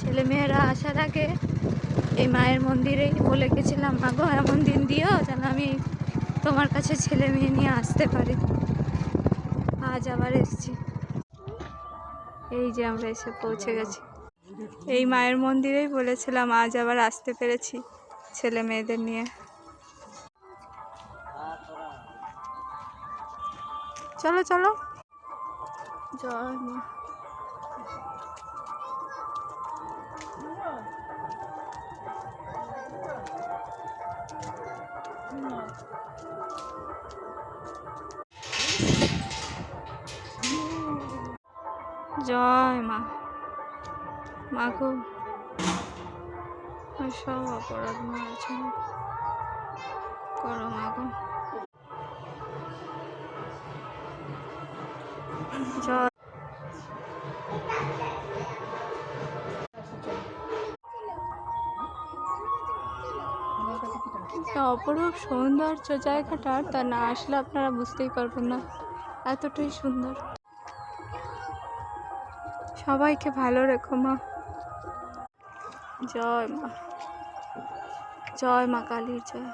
ছেলেমেয়েরা আসার আগে এই মায়ের মন্দিরেই বলে গেছিলাম, মা গো এমন দিন দিও যেন আমি তোমার কাছে ছেলে মেয়ে নিয়ে আসতে পারি। আজ আবার এসেছি। এই যে আমরা এসে পৌঁছে গেছি। এই মায়ের মন্দিরেই বলেছিলাম আজ আবার আসতে পেরেছি ছেলে মেয়েদের নিয়ে। চলো চলো। জয় মা। জয় মা। মা গো সব অপরাধ মার্জনা করো মা গো। জয়। অপরূপ সৌন্দর্য জায়গাটার, তা না আসলে আপনারা বুঝতেই পারবেন না, এতটাই সুন্দর। সবাইকে ভালো রেখো মা। জয় মা। জয় মা কালীর জয়।